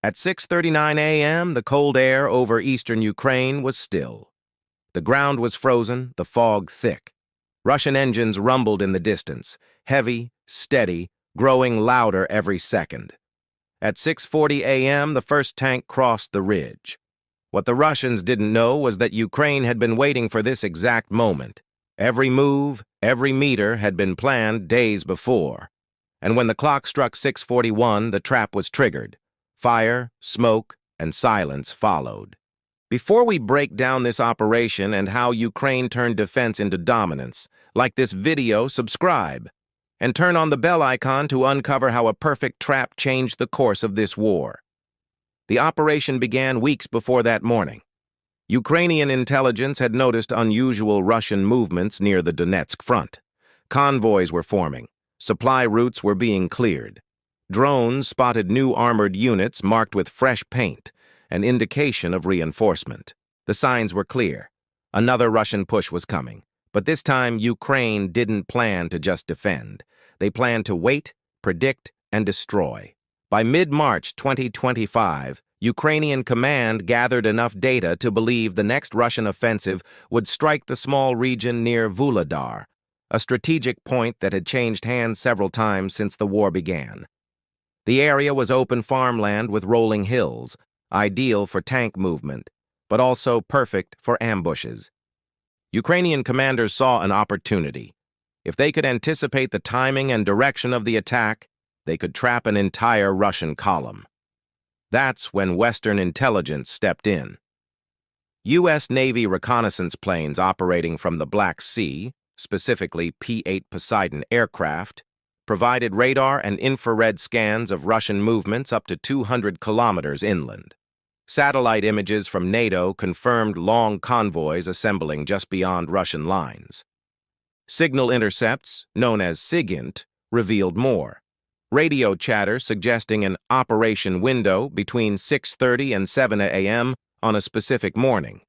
At 6:39 a.m., the cold air over eastern Ukraine was still. The ground was frozen, the fog thick. Russian engines rumbled in the distance, heavy, steady, growing louder every second. At 6:40 a.m., the first tank crossed the ridge. What the Russians didn't know was that Ukraine had been waiting for this exact moment. Every move, every meter had been planned days before. And when the clock struck 6:41, the trap was triggered. Fire, smoke, and silence followed. Before we break down this operation and how Ukraine turned defense into dominance, like this video, subscribe, and turn on the bell icon to uncover how a perfect trap changed the course of this war. The operation began weeks before that morning. Ukrainian intelligence had noticed unusual Russian movements near the Donetsk front. Convoys were forming. Supply routes were being cleared. Drones spotted new armored units marked with fresh paint, an indication of reinforcement. The signs were clear. Another Russian push was coming. But this time, Ukraine didn't plan to just defend. They planned to wait, predict, and destroy. By mid-March 2025, Ukrainian command gathered enough data to believe the next Russian offensive would strike the small region near Vuhledar, a strategic point that had changed hands several times since the war began. The area was open farmland with rolling hills, ideal for tank movement, but also perfect for ambushes. Ukrainian commanders saw an opportunity. If they could anticipate the timing and direction of the attack, they could trap an entire Russian column. That's when Western intelligence stepped in. U.S. Navy reconnaissance planes operating from the Black Sea, specifically P-8 Poseidon aircraft, provided radar and infrared scans of Russian movements up to 200 kilometers inland. Satellite images from NATO confirmed long convoys assembling just beyond Russian lines. Signal intercepts, known as SIGINT, revealed more. Radio chatter suggesting an operation window between 6:30 and 7 a.m. on a specific morning.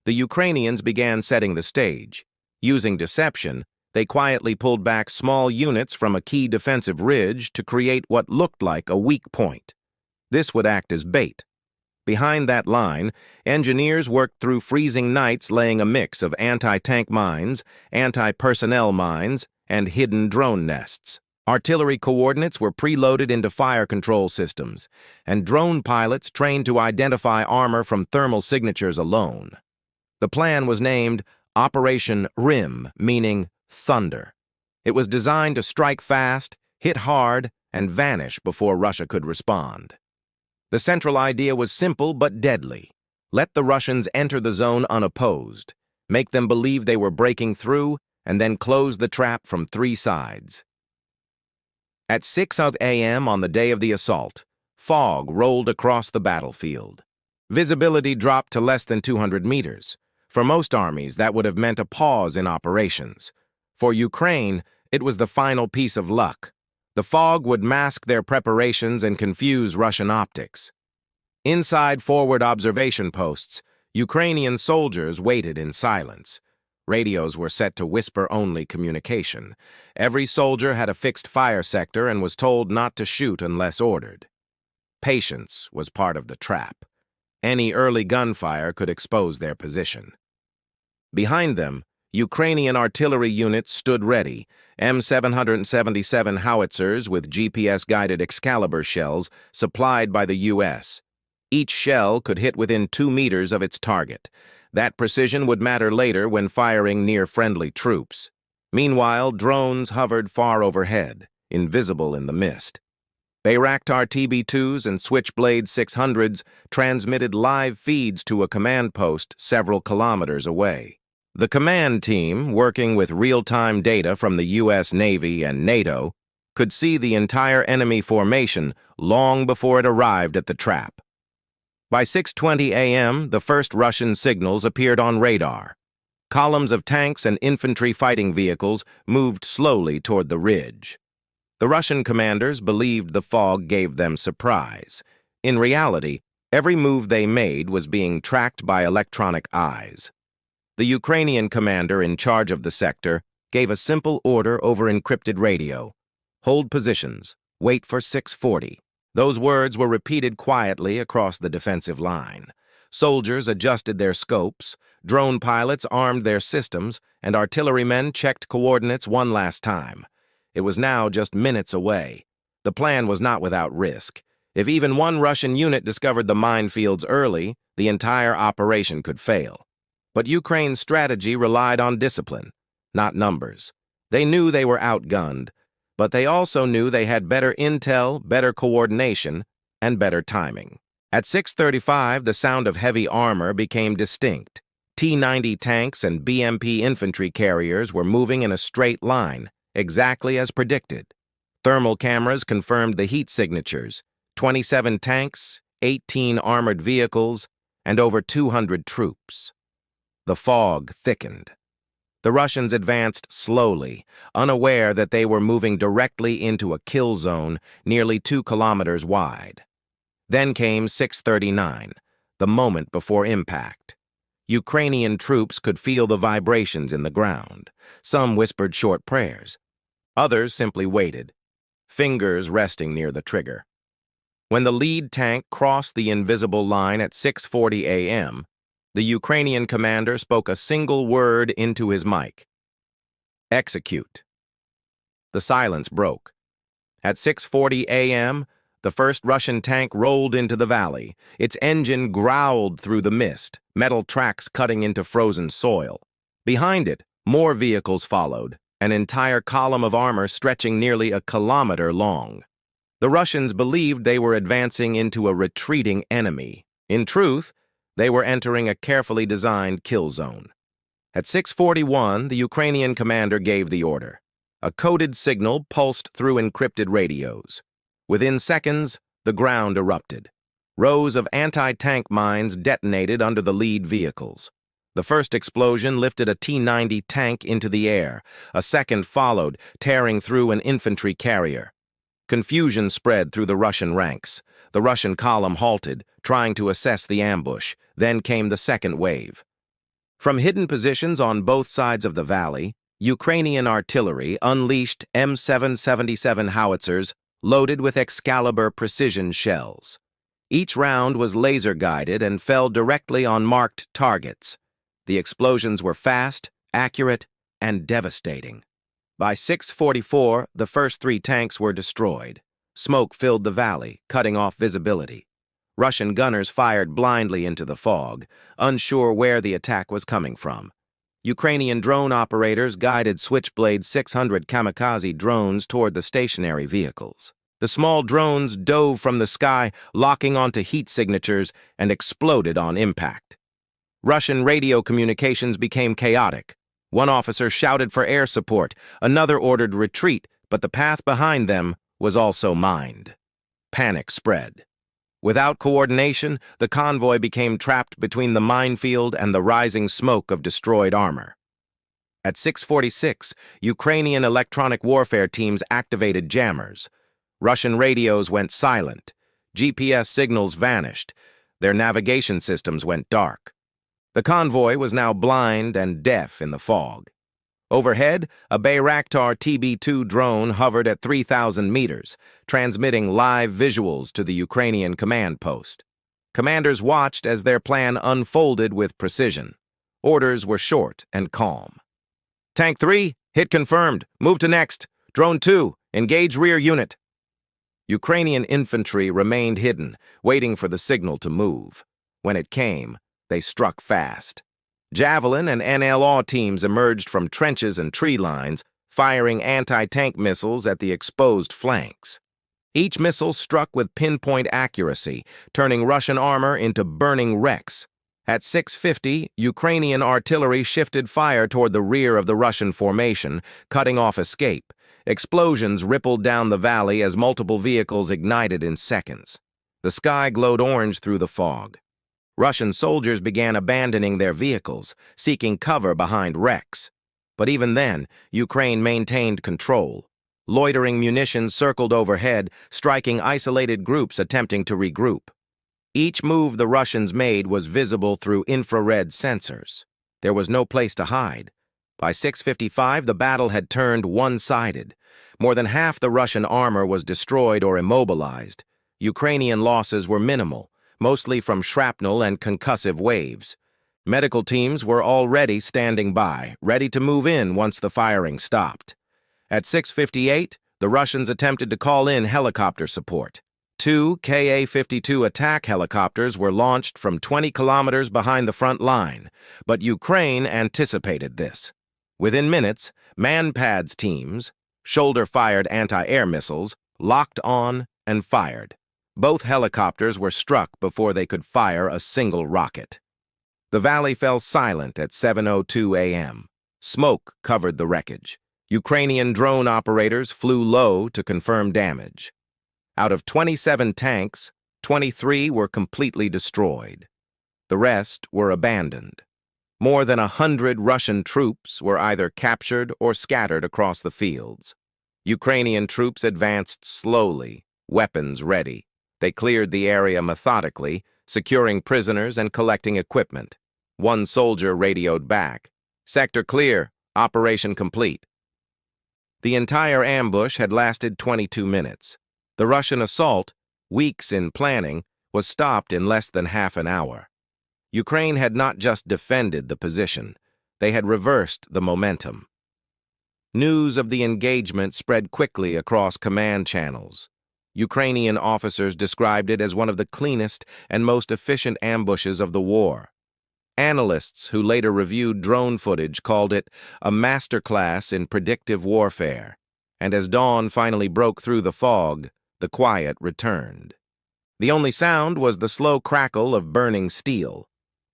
The Ukrainians began setting the stage. Using deception, they quietly pulled back small units from a key defensive ridge to create what looked like a weak point. This would act as bait. Behind that line, engineers worked through freezing nights laying a mix of anti-tank mines, anti-personnel mines, and hidden drone nests. Artillery coordinates were preloaded into fire control systems, and drone pilots trained to identify armor from thermal signatures alone. The plan was named Operation RIM, meaning thunder. It was designed to strike fast, hit hard, and vanish before Russia could respond. The central idea was simple but deadly. Let the Russians enter the zone unopposed, make them believe they were breaking through, and then close the trap from three sides. At 6 a.m. on the day of the assault, fog rolled across the battlefield. Visibility dropped to less than 200 meters. For most armies, that would have meant a pause in operations. For Ukraine, it was the final piece of luck. The fog would mask their preparations and confuse Russian optics. Inside forward observation posts, Ukrainian soldiers waited in silence. Radios were set to whisper-only communication. Every soldier had a fixed fire sector and was told not to shoot unless ordered. Patience was part of the trap. Any early gunfire could expose their position. Behind them, Ukrainian artillery units stood ready, M777 howitzers with GPS-guided Excalibur shells supplied by the U.S. Each shell could hit within 2 meters of its target. That precision would matter later when firing near friendly troops. Meanwhile, drones hovered far overhead, invisible in the mist. Bayraktar TB2s and Switchblade 600s transmitted live feeds to a command post several kilometers away. The command team, working with real-time data from the U.S. Navy and NATO, could see the entire enemy formation long before it arrived at the trap. By 6:20 a.m., the first Russian signals appeared on radar. Columns of tanks and infantry fighting vehicles moved slowly toward the ridge. The Russian commanders believed the fog gave them surprise. In reality, every move they made was being tracked by electronic eyes. The Ukrainian commander in charge of the sector gave a simple order over encrypted radio. Hold positions. Wait for 6:40. Those words were repeated quietly across the defensive line. Soldiers adjusted their scopes, drone pilots armed their systems, and artillerymen checked coordinates one last time. It was now just minutes away. The plan was not without risk. If even one Russian unit discovered the minefields early, the entire operation could fail. But Ukraine's strategy relied on discipline, not numbers. They knew they were outgunned, but they also knew they had better intel, better coordination, and better timing. At 6:35, the sound of heavy armor became distinct. T-90 tanks and BMP infantry carriers were moving in a straight line, exactly as predicted. Thermal cameras confirmed the heat signatures: 27 tanks, 18 armored vehicles, and over 200 troops. The fog thickened. The Russians advanced slowly, unaware that they were moving directly into a kill zone nearly 2 kilometers wide. Then came 6:39, the moment before impact. Ukrainian troops could feel the vibrations in the ground. Some whispered short prayers. Others simply waited, fingers resting near the trigger. When the lead tank crossed the invisible line at 6:40 a.m., the Ukrainian commander spoke a single word into his mic: "Execute." The silence broke. At 6:40 a.m., the first Russian tank rolled into the valley. Its engine growled through the mist, metal tracks cutting into frozen soil. Behind it, more vehicles followed, an entire column of armor stretching nearly a kilometer long. The Russians believed they were advancing into a retreating enemy. In truth, they were entering a carefully designed kill zone. At 6:41, the Ukrainian commander gave the order. A coded signal pulsed through encrypted radios. Within seconds, the ground erupted. Rows of anti-tank mines detonated under the lead vehicles. The first explosion lifted a T-90 tank into the air. A second followed, tearing through an infantry carrier. Confusion spread through the Russian ranks. The Russian column halted, trying to assess the ambush. Then came the second wave. From hidden positions on both sides of the valley, Ukrainian artillery unleashed M777 howitzers loaded with Excalibur precision shells. Each round was laser-guided and fell directly on marked targets. The explosions were fast, accurate, and devastating. By 6:44, the first 3 tanks were destroyed. Smoke filled the valley, cutting off visibility. Russian gunners fired blindly into the fog, unsure where the attack was coming from. Ukrainian drone operators guided Switchblade 600 kamikaze drones toward the stationary vehicles. The small drones dove from the sky, locking onto heat signatures, and exploded on impact. Russian radio communications became chaotic. One officer shouted for air support, another ordered retreat, but the path behind them was also mined. Panic spread. Without coordination, the convoy became trapped between the minefield and the rising smoke of destroyed armor. At 6:46, Ukrainian electronic warfare teams activated jammers. Russian radios went silent. GPS signals vanished. Their navigation systems went dark. The convoy was now blind and deaf in the fog. Overhead, a Bayraktar TB-2 drone hovered at 3,000 meters, transmitting live visuals to the Ukrainian command post. Commanders watched as their plan unfolded with precision. Orders were short and calm. Tank 3, hit confirmed. Move to next. Drone 2, engage rear unit. Ukrainian infantry remained hidden, waiting for the signal to move. When it came, they struck fast. Javelin and NLAW teams emerged from trenches and tree lines, firing anti-tank missiles at the exposed flanks. Each missile struck with pinpoint accuracy, turning Russian armor into burning wrecks. At 6:50, Ukrainian artillery shifted fire toward the rear of the Russian formation, cutting off escape. Explosions rippled down the valley as multiple vehicles ignited in seconds. The sky glowed orange through the fog. Russian soldiers began abandoning their vehicles, seeking cover behind wrecks. But even then, Ukraine maintained control. Loitering munitions circled overhead, striking isolated groups attempting to regroup. Each move the Russians made was visible through infrared sensors. There was no place to hide. By 6:55, the battle had turned one-sided. More than half the Russian armor was destroyed or immobilized. Ukrainian losses were minimal, mostly from shrapnel and concussive waves. Medical teams were already standing by, ready to move in once the firing stopped. At 6:58, the Russians attempted to call in helicopter support. Two Ka-52 attack helicopters were launched from 20 kilometers behind the front line, but Ukraine anticipated this. Within minutes, MANPADS teams, shoulder-fired anti-air missiles, locked on and fired. Both helicopters were struck before they could fire a single rocket. The valley fell silent at 7:02 a.m. Smoke covered the wreckage. Ukrainian drone operators flew low to confirm damage. Out of 27 tanks, 23 were completely destroyed. The rest were abandoned. More than 100 Russian troops were either captured or scattered across the fields. Ukrainian troops advanced slowly, weapons ready. They cleared the area methodically, securing prisoners and collecting equipment. One soldier radioed back, "Sector clear, operation complete." The entire ambush had lasted 22 minutes. The Russian assault, weeks in planning, was stopped in less than half an hour. Ukraine had not just defended the position, they had reversed the momentum. News of the engagement spread quickly across command channels. Ukrainian officers described it as one of the cleanest and most efficient ambushes of the war. Analysts who later reviewed drone footage called it a masterclass in predictive warfare, and as dawn finally broke through the fog, the quiet returned. The only sound was the slow crackle of burning steel.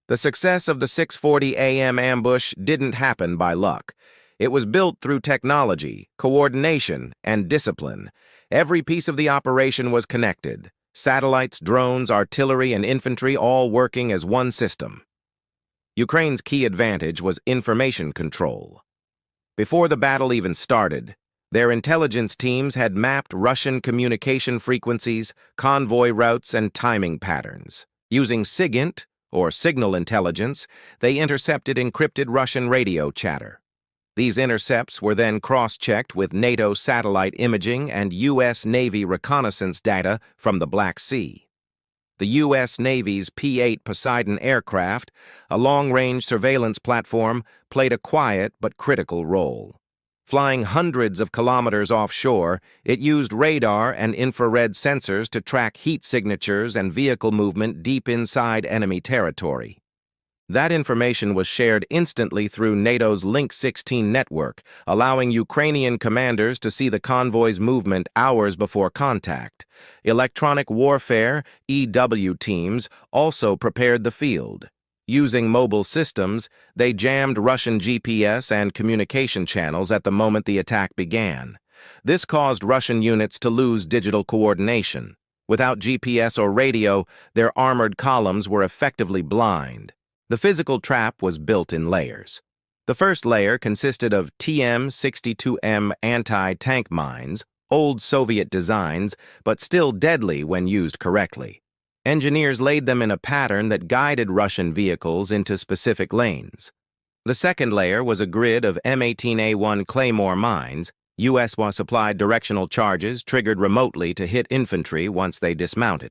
The success of the 6:40 a.m. ambush didn't happen by luck. It was built through technology, coordination, and discipline. Every piece of the operation was connected. Satellites, drones, artillery, and infantry all working as one system. Ukraine's key advantage was information control. Before the battle even started, their intelligence teams had mapped Russian communication frequencies, convoy routes, and timing patterns. Using SIGINT, or signal intelligence, they intercepted encrypted Russian radio chatter. These intercepts were then cross-checked with NATO satellite imaging and U.S. Navy reconnaissance data from the Black Sea. The U.S. Navy's P-8 Poseidon aircraft, a long-range surveillance platform, played a quiet but critical role. Flying hundreds of kilometers offshore, it used radar and infrared sensors to track heat signatures and vehicle movement deep inside enemy territory. That information was shared instantly through NATO's Link 16 network, allowing Ukrainian commanders to see the convoy's movement hours before contact. Electronic warfare, EW teams, also prepared the field. Using mobile systems, they jammed Russian GPS and communication channels at the moment the attack began. This caused Russian units to lose digital coordination. Without GPS or radio, their armored columns were effectively blind. The physical trap was built in layers. The first layer consisted of TM-62M anti-tank mines, old Soviet designs, but still deadly when used correctly. Engineers laid them in a pattern that guided Russian vehicles into specific lanes. The second layer was a grid of M18A1 Claymore mines, U.S.-supplied directional charges triggered remotely to hit infantry once they dismounted.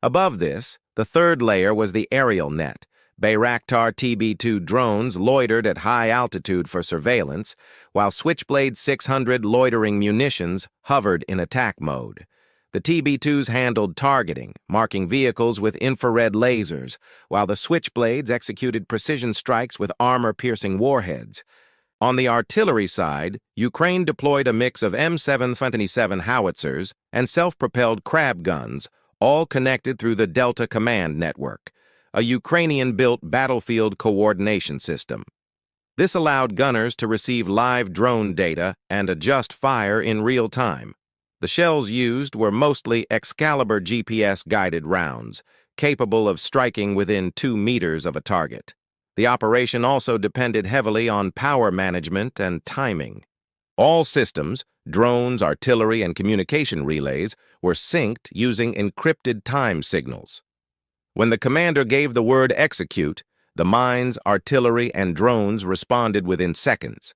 Above this, the third layer was the aerial net. Bayraktar TB2 drones loitered at high altitude for surveillance, while Switchblade 600 loitering munitions hovered in attack mode. The TB2s handled targeting, marking vehicles with infrared lasers, while the Switchblades executed precision strikes with armor-piercing warheads. On the artillery side, Ukraine deployed a mix of M727 howitzers and self-propelled crab guns, all connected through the Delta Command Network, a Ukrainian-built battlefield coordination system. This allowed gunners to receive live drone data and adjust fire in real time. The shells used were mostly Excalibur GPS-guided rounds, capable of striking within 2 meters of a target. The operation also depended heavily on power management and timing. All systems, drones, artillery, and communication relays, were synced using encrypted time signals. When the commander gave the word execute, the mines, artillery, and drones responded within seconds.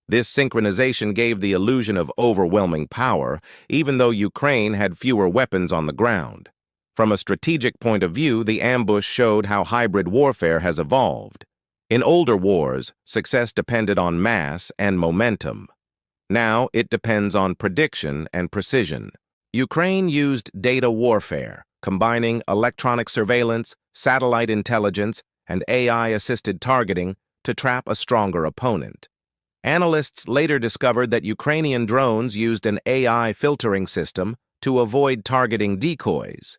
This synchronization gave the illusion of overwhelming power, even though Ukraine had fewer weapons on the ground. From a strategic point of view, the ambush showed how hybrid warfare has evolved. In older wars, success depended on mass and momentum. Now it depends on prediction and precision. Ukraine used data warfare, combining electronic surveillance, satellite intelligence, and AI-assisted targeting to trap a stronger opponent. Analysts later discovered that Ukrainian drones used an AI filtering system to avoid targeting decoys.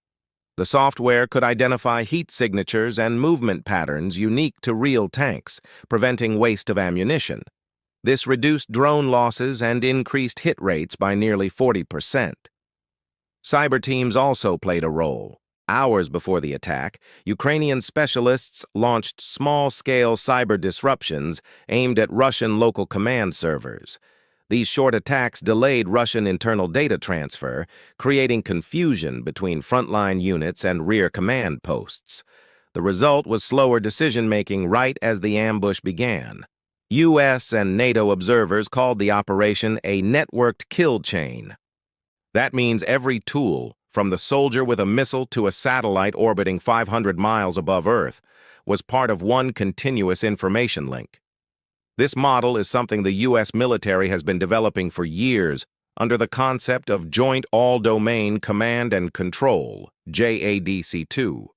The software could identify heat signatures and movement patterns unique to real tanks, preventing waste of ammunition. This reduced drone losses and increased hit rates by nearly 40%. Cyber teams also played a role. Hours before the attack, Ukrainian specialists launched small-scale cyber disruptions aimed at Russian local command servers. These short attacks delayed Russian internal data transfer, creating confusion between frontline units and rear command posts. The result was slower decision-making right as the ambush began. U.S. and NATO observers called the operation a networked kill chain. That means every tool, from the soldier with a missile to a satellite orbiting 500 miles above Earth, was part of one continuous information link. This model is something the U.S. military has been developing for years under the concept of Joint All-Domain Command and Control, JADC2.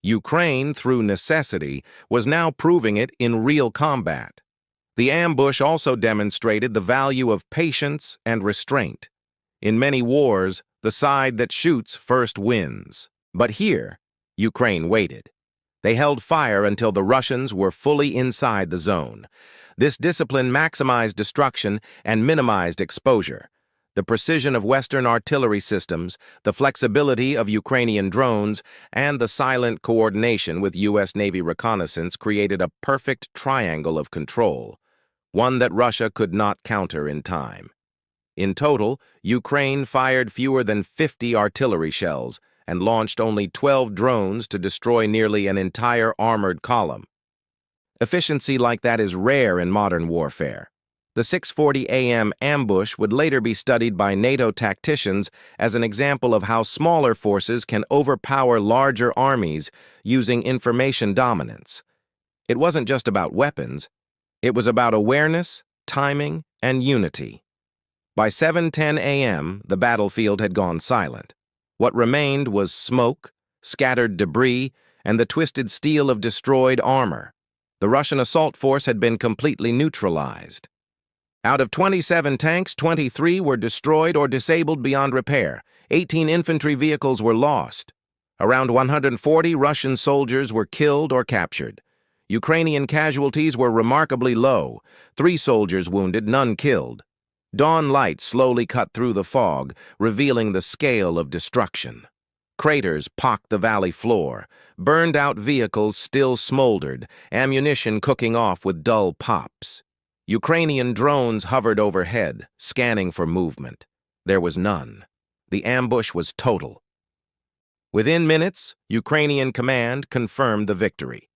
Ukraine, through necessity, was now proving it in real combat. The ambush also demonstrated the value of patience and restraint. In many wars, the side that shoots first wins. But here, Ukraine waited. They held fire until the Russians were fully inside the zone. This discipline maximized destruction and minimized exposure. The precision of Western artillery systems, the flexibility of Ukrainian drones, and the silent coordination with U.S. Navy reconnaissance created a perfect triangle of control, one that Russia could not counter in time. In total, Ukraine fired fewer than 50 artillery shells and launched only 12 drones to destroy nearly an entire armored column. Efficiency like that is rare in modern warfare. The 6:40 a.m. ambush would later be studied by NATO tacticians as an example of how smaller forces can overpower larger armies using information dominance. It wasn't just about weapons. It was about awareness, timing, and unity. By 7:10 a.m., the battlefield had gone silent. What remained was smoke, scattered debris, and the twisted steel of destroyed armor. The Russian assault force had been completely neutralized. Out of 27 tanks, 23 were destroyed or disabled beyond repair. 18 infantry vehicles were lost. Around 140 Russian soldiers were killed or captured. Ukrainian casualties were remarkably low. 3 soldiers wounded, none killed. Dawn light slowly cut through the fog, revealing the scale of destruction. Craters pocked the valley floor. Burned-out vehicles still smoldered, ammunition cooking off with dull pops. Ukrainian drones hovered overhead, scanning for movement. There was none. The ambush was total. Within minutes, Ukrainian command confirmed the victory.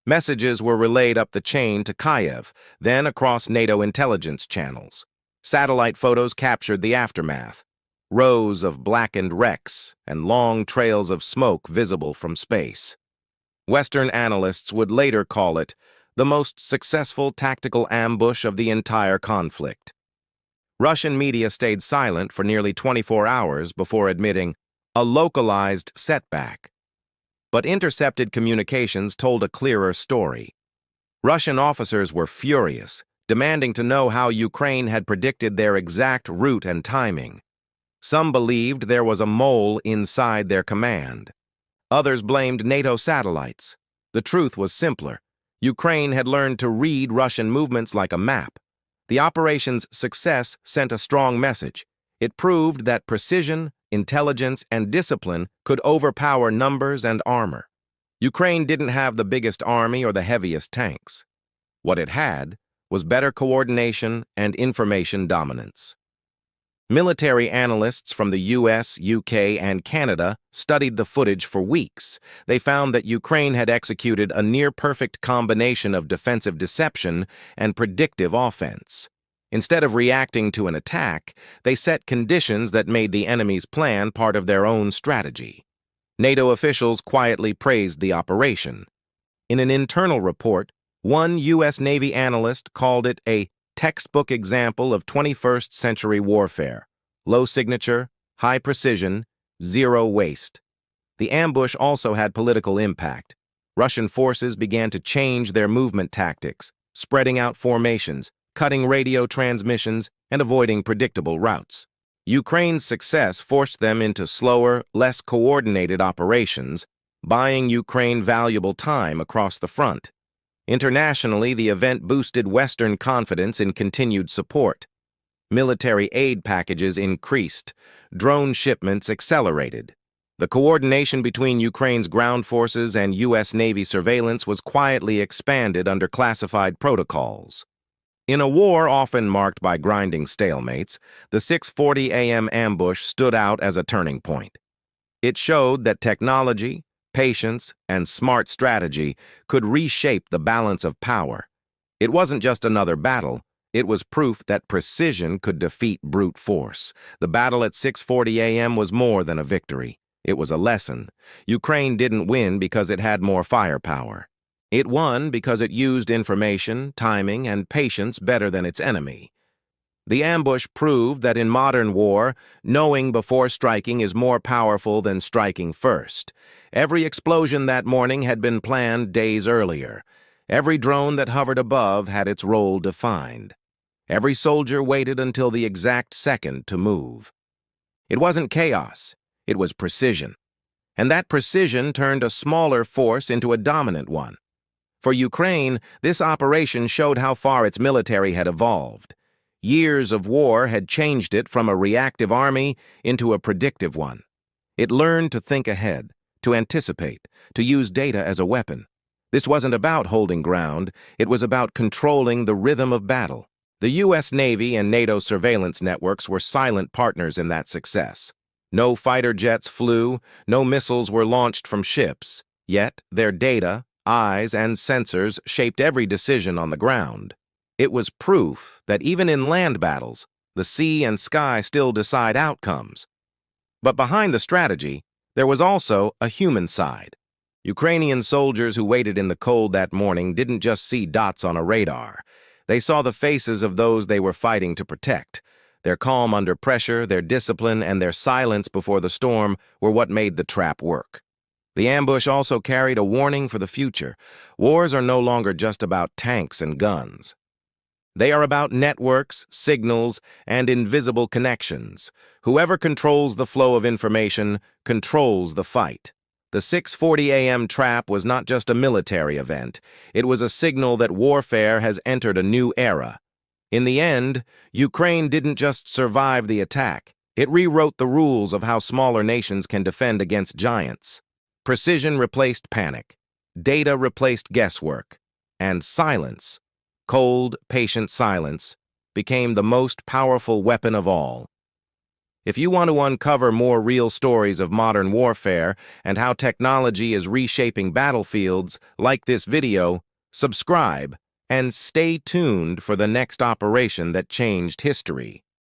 Messages were relayed up the chain to Kyiv, then across NATO intelligence channels. Satellite photos captured the aftermath. Rows of blackened wrecks and long trails of smoke visible from space. Western analysts would later call it the most successful tactical ambush of the entire conflict. Russian media stayed silent for nearly 24 hours before admitting a localized setback. But intercepted communications told a clearer story. Russian officers were furious, demanding to know how Ukraine had predicted their exact route and timing. Some believed there was a mole inside their command. Others blamed NATO satellites. The truth was simpler. Ukraine had learned to read Russian movements like a map. The operation's success sent a strong message. It proved that precision, intelligence, and discipline could overpower numbers and armor. Ukraine didn't have the biggest army or the heaviest tanks. What it had was better coordination and information dominance. Military analysts from the US, UK, and Canada studied the footage for weeks. They found that Ukraine had executed a near-perfect combination of defensive deception and predictive offense. Instead of reacting to an attack, they set conditions that made the enemy's plan part of their own strategy. NATO officials quietly praised the operation. In an internal report, one U.S. Navy analyst called it a textbook example of 21st century warfare. Low signature, high precision, zero waste. The ambush also had political impact. Russian forces began to change their movement tactics, spreading out formations, cutting radio transmissions, and avoiding predictable routes. Ukraine's success forced them into slower, less coordinated operations, buying Ukraine valuable time across the front. Internationally, the event boosted Western confidence in continued support. Military aid packages increased. Drone shipments accelerated. The coordination between Ukraine's ground forces and U.S. Navy surveillance was quietly expanded under classified protocols. In a war often marked by grinding stalemates, the 6:40 a.m. ambush stood out as a turning point. It showed that technology, patience, and smart strategy could reshape the balance of power. It wasn't just another battle. It was proof that precision could defeat brute force. The battle at 6:40 a.m. was more than a victory. It was a lesson. Ukraine didn't win because it had more firepower. It won because it used information, timing, and patience better than its enemy. The ambush proved that in modern war, knowing before striking is more powerful than striking first. Every explosion that morning had been planned days earlier. Every drone that hovered above had its role defined. Every soldier waited until the exact second to move. It wasn't chaos. It was precision. And that precision turned a smaller force into a dominant one. For Ukraine, this operation showed how far its military had evolved. Years of war had changed it from a reactive army into a predictive one. It learned to think ahead, to anticipate, to use data as a weapon. This wasn't about holding ground. It was about controlling the rhythm of battle. The U.S. Navy and NATO surveillance networks were silent partners in that success. No fighter jets flew, no missiles were launched from ships. Yet, their data, eyes, and sensors shaped every decision on the ground. It was proof that even in land battles, the sea and sky still decide outcomes. But behind the strategy, there was also a human side. Ukrainian soldiers who waited in the cold that morning didn't just see dots on a radar. They saw the faces of those they were fighting to protect. Their calm under pressure, their discipline, and their silence before the storm were what made the trap work. The ambush also carried a warning for the future. Wars are no longer just about tanks and guns. They are about networks, signals, and invisible connections. Whoever controls the flow of information controls the fight. The 6:40 a.m. trap was not just a military event. It was a signal that warfare has entered a new era. In the end, Ukraine didn't just survive the attack. It rewrote the rules of how smaller nations can defend against giants. Precision replaced panic. Data replaced guesswork. And silence, cold, patient silence, became the most powerful weapon of all. If you want to uncover more real stories of modern warfare and how technology is reshaping battlefields, like this video, subscribe and stay tuned for the next operation that changed history.